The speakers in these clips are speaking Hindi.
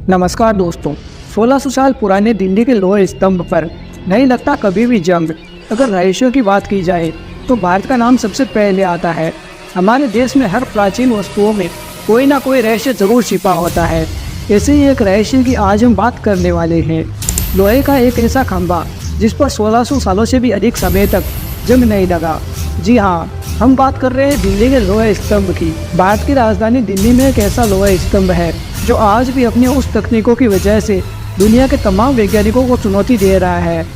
नमस्कार दोस्तों। 1600 साल पुराने दिल्ली के लोह स्तंभ पर नहीं लगता कभी भी जंग। अगर रहस्यों की बात की जाए तो भारत का नाम सबसे पहले आता है। हमारे देश में हर प्राचीन वस्तुओं में कोई ना कोई रहस्य जरूर छिपा होता है। ऐसे ही एक रहस्य की आज हम बात करने वाले हैं। लोहे का एक ऐसा खंभा जिस पर 1600 सालों से भी अधिक समय तक जंग नहीं लगा। जी हाँ, हम बात कर रहे हैं दिल्ली के लोह स्तंभ की। भारत की राजधानी दिल्ली में एक ऐसा लोह स्तंभ है जो आज भी अपनी उस तकनीकों की वजह से दुनिया के तमाम वैज्ञानिकों को चुनौती दे रहा है।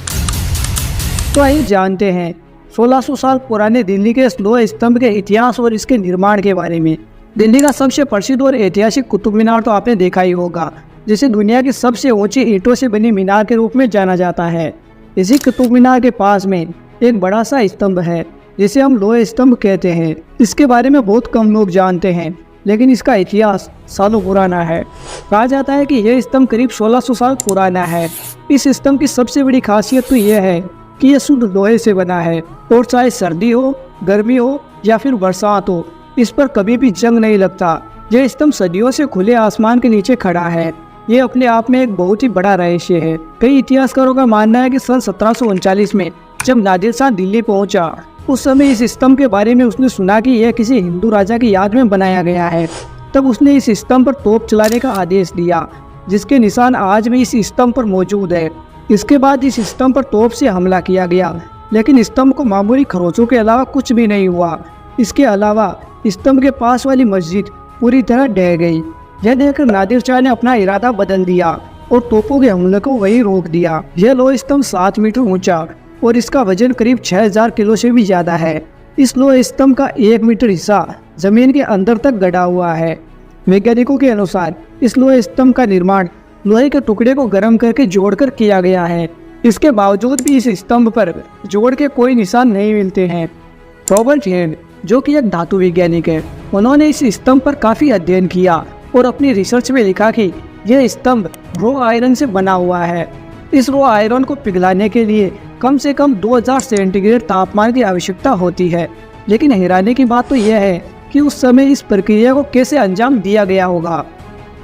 तो आइए जानते हैं 1600 साल पुराने दिल्ली के इस लोह स्तंभ के इतिहास और इसके निर्माण के बारे में। दिल्ली का सबसे प्रसिद्ध और ऐतिहासिक कुतुब मीनार तो आपने देखा ही होगा, जिसे दुनिया की सबसे ऊंची ईंटों से बनी मीनार के रूप में जाना जाता है। इसी कुतुब मीनार के पास में एक बड़ा सा स्तंभ है जिसे हम लोह स्तंभ कहते हैं। इसके बारे में बहुत कम लोग जानते हैं, लेकिन इसका इतिहास सालों पुराना है। कहा जाता है कि यह स्तंभ करीब 1600 साल पुराना है। इस स्तंभ की सबसे बड़ी खासियत तो यह है कि यह शुद्ध लोहे से बना है और चाहे सर्दी हो, गर्मी हो या फिर बरसात हो, इस पर कभी भी जंग नहीं लगता। यह स्तंभ सदियों से खुले आसमान के नीचे खड़ा है। ये अपने आप में एक बहुत ही बड़ा रहस्य है। कई इतिहासकारों का मानना है कि सन 1739 में जब नादिर शाह दिल्ली पहुंचा, उस समय इस स्तंभ के बारे में उसने सुना कि यह किसी हिंदू राजा की याद में बनाया गया है। तब उसने इस स्तंभ पर तोप चलाने का आदेश दिया, जिसके निशान आज भी इस स्तंभ पर मौजूद है। इसके बाद इस स्तंभ पर तोप से हमला किया गया, लेकिन स्तंभ को मामूली खरोंचों के अलावा कुछ भी नहीं हुआ। इसके अलावा स्तंभ के पास वाली मस्जिद पूरी तरह ढह गई। यह देखकर नादिर शाह ने अपना इरादा बदल दिया और तोपों के हमले को वहीं रोक दिया। यह लोह स्तंभ 7 मीटर ऊंचा और इसका वजन करीब 6000 किलो से भी ज़्यादा है। इस लोह स्तंभ का 1 मीटर हिस्सा जमीन के अंदर तक गड़ा हुआ है। वैज्ञानिकों के अनुसार इस लोह स्तंभ का निर्माण लोहे के टुकड़े को गर्म करके जोड़कर किया गया है। इसके बावजूद भी इस स्तंभ पर जोड़ के कोई निशान नहीं मिलते हैं। रॉबर्ट हेड, जो कि एक धातु वैज्ञानिक है, उन्होंने इस स्तंभ पर काफ़ी अध्ययन किया और अपनी रिसर्च में लिखा कि यह स्तंभ रॉ आयरन से बना हुआ है। इस रॉ आयरन को पिघलाने के लिए कम से कम 2000 सेंटीग्रेड तापमान की आवश्यकता होती है। लेकिन हैरानी की बात तो यह है कि उस समय इस प्रक्रिया को कैसे अंजाम दिया गया होगा।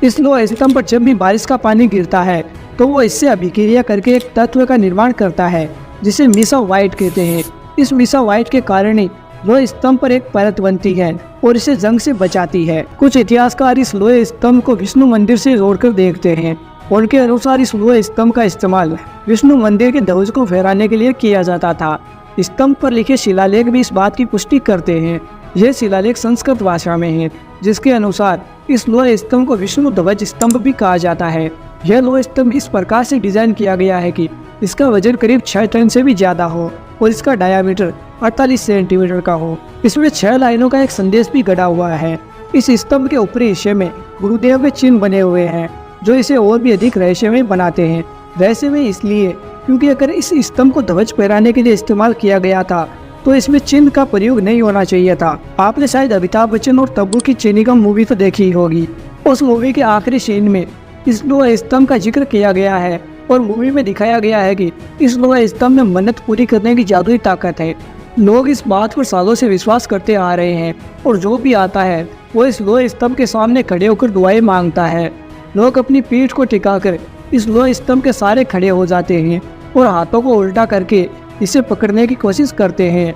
इस लोह स्तंभ पर जब भी बारिश का पानी गिरता है तो वो इससे अभिक्रिया करके एक तत्व का निर्माण करता है जिसे मीसा व्हाइट कहते हैं। इस मीसा व्हाइट के कारण ही लोह स्तंभ पर एक परत बनती है और इसे जंग से बचाती है। कुछ इतिहासकार इस लोह स्तंभ को विष्णु मंदिर से जोड़कर देखते हैं। उनके अनुसार इस लोह स्तंभ का इस्तेमाल विष्णु मंदिर के ध्वज को फहराने के लिए किया जाता था। स्तंभ पर लिखे शिलालेख भी इस बात की पुष्टि करते हैं। यह शिलालेख संस्कृत भाषा में है, जिसके अनुसार इस लोह स्तंभ को विष्णु ध्वज स्तंभ भी कहा जाता है। यह लोह स्तंभ इस प्रकार से डिजाइन किया गया है कि इसका वजन करीब 6 टन से भी ज्यादा हो और इसका डायामीटर 48 सेंटीमीटर का हो। इसमें 6 लाइनों का एक संदेश भी गड़ा हुआ है। इस स्तंभ के ऊपरी हिस्से में गुरुदेव के चिन्ह बने हुए हैं, जो इसे और भी अधिक रहस्यमय बनाते हैं। रहस्यमय इसलिए क्योंकि अगर इस स्तंभ को ध्वज फहराने के लिए इस्तेमाल किया गया था तो इसमें चिन्ह का प्रयोग नहीं होना चाहिए था। आपने शायद अमिताभ बच्चन और तब्बू की चेनिगम मूवी तो देखी ही होगी। उस मूवी के आखिरी सीन में इस लोह स्तंभ का जिक्र किया गया है और मूवी में दिखाया गया है कि इस लोह स्तंभ में मन्नत पूरी करने की जादुई ताकत है। लोग इस बात पर सालों से विश्वास करते आ रहे हैं और जो भी आता है वो इस लोह स्तंभ के सामने खड़े होकर दुआएं मांगता है। लोग अपनी पीठ को टिकाकर इस लोह स्तंभ के सारे खड़े हो जाते हैं और हाथों को उल्टा करके इसे पकड़ने की कोशिश करते हैं।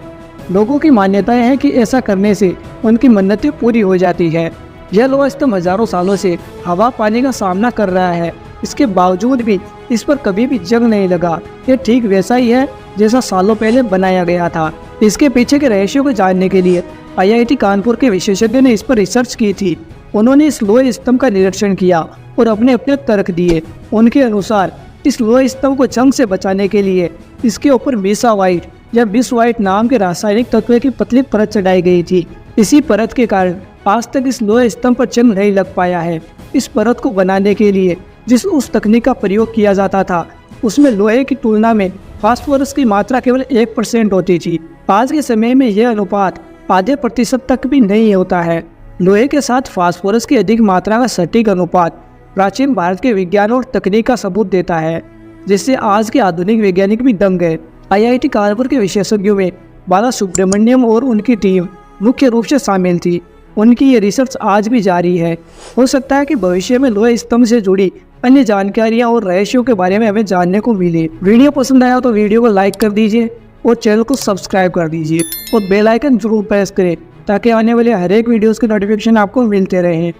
लोगों की मान्यताएं हैं कि ऐसा करने से उनकी मन्नतें पूरी हो जाती है। यह लोह स्तंभ हजारों सालों से हवा पानी का सामना कर रहा है। इसके बावजूद भी इस पर कभी भी जंग नहीं लगा। ये ठीक वैसा ही है जैसा सालों पहले बनाया गया था। इसके पीछे के रहस्यों को जानने के लिए IIT कानपुर के विशेषज्ञ ने इस पर रिसर्च की थी। उन्होंने इस लोह स्तंभ का निरीक्षण किया और अपने अपने तर्क दिए। उनके अनुसार इस लोह स्तंभ को जंग से बचाने के लिए इसके ऊपर मीसा व्हाइट या बिस व्हाइट नाम के रासायनिक तत्व की पतली परत चढ़ाई गई थी। इसी परत के कारण आज तक इस लोह स्तंभ पर जंग नहीं लग पाया है। इस परत को बनाने के लिए जिस उस तकनीक का प्रयोग किया जाता था उसमें लोहे की तुलना में फास्फोरस की मात्रा केवल 1% होती थी। आज के समय में यह अनुपात आधे प्रतिशत तक भी नहीं होता है। लोहे के साथ फास्फोरस की अधिक मात्रा का सटीक अनुपात प्राचीन भारत के विज्ञान और तकनीक का सबूत देता है, जिससे आज के आधुनिक वैज्ञानिक भी दंग गए। IIT कानपुर के विशेषज्ञों में बाला सुब्रमण्यम और उनकी टीम मुख्य रूप से शामिल थी। उनकी ये रिसर्च आज भी जारी है। हो सकता है कि भविष्य में लोहे स्तंभ से जुड़ी अन्य जानकारियाँ और रहस्यों के बारे में हमें जानने को मिले। वीडियो पसंद आया तो वीडियो को लाइक कर दीजिए और चैनल को सब्सक्राइब कर दीजिए और बेल आइकन जरूर प्रेस करें ताकि आने वाले हर एक वीडियोज़ के नोटिफिकेशन आपको मिलते रहें।